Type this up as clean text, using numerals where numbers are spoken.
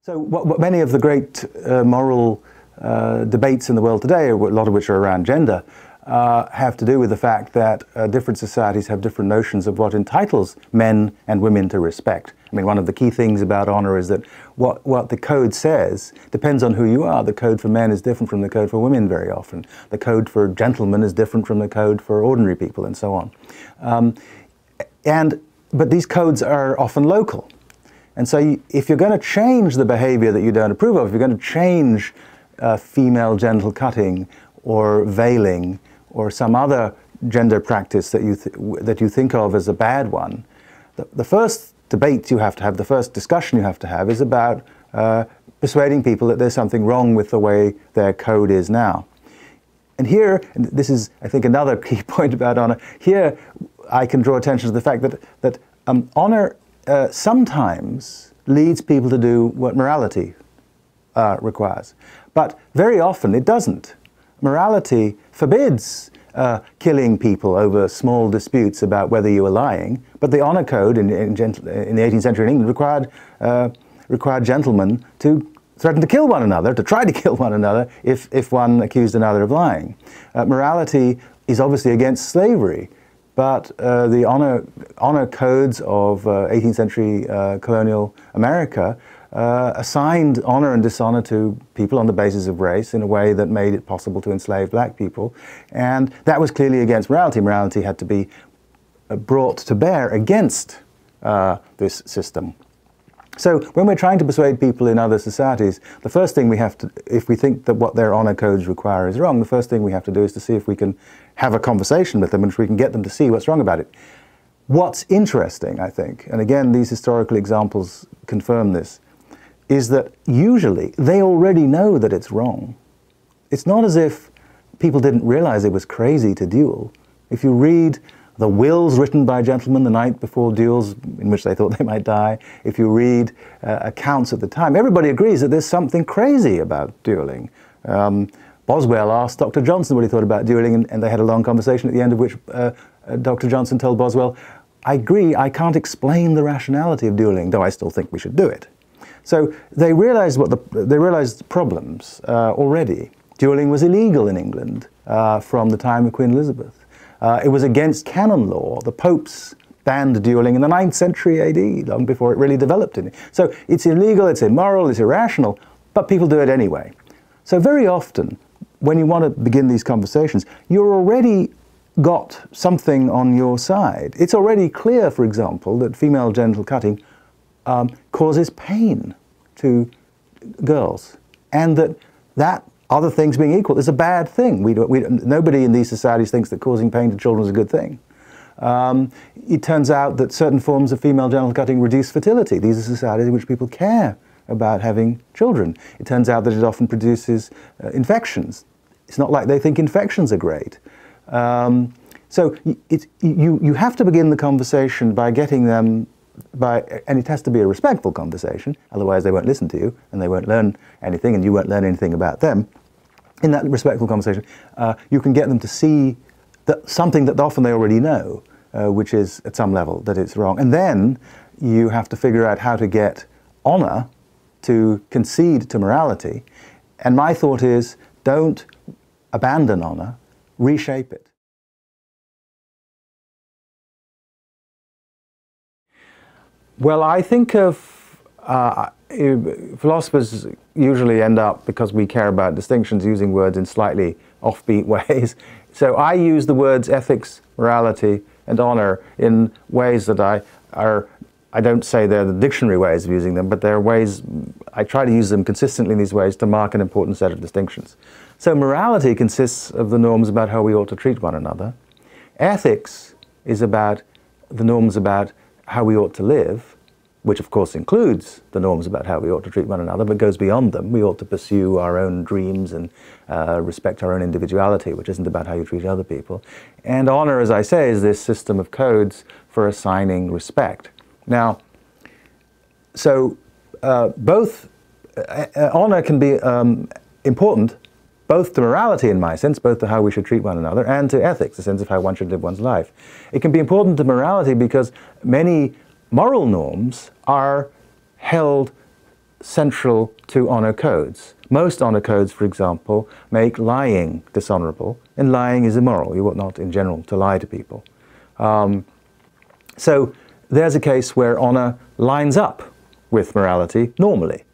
So what many of the great moral debates in the world today, a lot of which are around gender, have to do with the fact that different societies have different notions of what entitles men and women to respect. I mean, one of the key things about honor is that what the code says depends on who you are. The code for men is different from the code for women very often. The code for gentlemen is different from the code for ordinary people, and so on. But these codes are often local. And so if you're going to change the behavior that you don't approve of, if you're going to change female genital cutting or veiling or some other gender practice that you think of as a bad one, the first debate you have to have, the first discussion you have to have is about persuading people that there's something wrong with the way their code is now. And here, and this is, I think, another key point about honor, here I can draw attention to the fact that honor sometimes leads people to do what morality requires. But very often it doesn't. Morality forbids killing people over small disputes about whether you were lying, but the honor code in the 18th century in England required gentlemen to threaten to kill one another, to try to kill one another if one accused another of lying. Morality is obviously against slavery, but the honor codes of 18th century colonial America assigned honor and dishonor to people on the basis of race in a way that made it possible to enslave black people. And that was clearly against morality. Morality had to be brought to bear against this system. So when we're trying to persuade people in other societies, the first thing we have to, if we think that what their honor codes require is wrong, the first thing we have to do is to see if we can have a conversation with them and if we can get them to see what's wrong about it. What's interesting, I think, and again these historical examples confirm this, is that usually they already know that it's wrong. It's not as if people didn't realize it was crazy to duel. If you read the wills written by gentlemen the night before duels in which they thought they might die, if you read accounts at the time, everybody agrees that there's something crazy about dueling. Boswell asked Dr. Johnson what he thought about dueling, and they had a long conversation at the end of which Dr. Johnson told Boswell, "I agree, I can't explain the rationality of dueling, though I still think we should do it." So they realized the problems already. Dueling was illegal in England from the time of Queen Elizabeth. It was against canon law. The popes banned dueling in the 9th century AD, long before it really developed in it. So it's illegal, it's immoral, it's irrational, but people do it anyway. So very often, when you want to begin these conversations, you're already got something on your side. It's already clear, for example, that female genital cutting causes pain to girls, and that other things being equal is a bad thing. Nobody in these societies thinks that causing pain to children is a good thing. It turns out that certain forms of female genital cutting reduce fertility. These are societies in which people care about having children. It turns out that it often produces infections. It's not like they think infections are great. So you have to begin the conversation by getting them, and it has to be a respectful conversation, otherwise they won't listen to you and they won't learn anything and you won't learn anything about them. In that respectful conversation, you can get them to see something that often they already know, which is at some level that it's wrong. And then you have to figure out how to get honor to concede to morality. And my thought is, don't abandon honor, reshape it. Well, I think of philosophers usually end up, because we care about distinctions, using words in slightly offbeat ways. So I use the words ethics, morality, and honor in ways that I don't say they're the dictionary ways of using them, but they're ways, I try to use them consistently in these ways to mark an important set of distinctions. So morality consists of the norms about how we ought to treat one another. Ethics is about the norms about how we ought to live, which of course includes the norms about how we ought to treat one another, but goes beyond them. We ought to pursue our own dreams and respect our own individuality, which isn't about how you treat other people. And honor, as I say, is this system of codes for assigning respect. Now, so both honor can be important both to morality in my sense, both to how we should treat one another, and to ethics, the sense of how one should live one's life. It can be important to morality because many moral norms are held central to honor codes. Most honor codes, for example, make lying dishonorable, and lying is immoral. You ought not, in general, to lie to people. So there's a case where honor lines up with morality normally.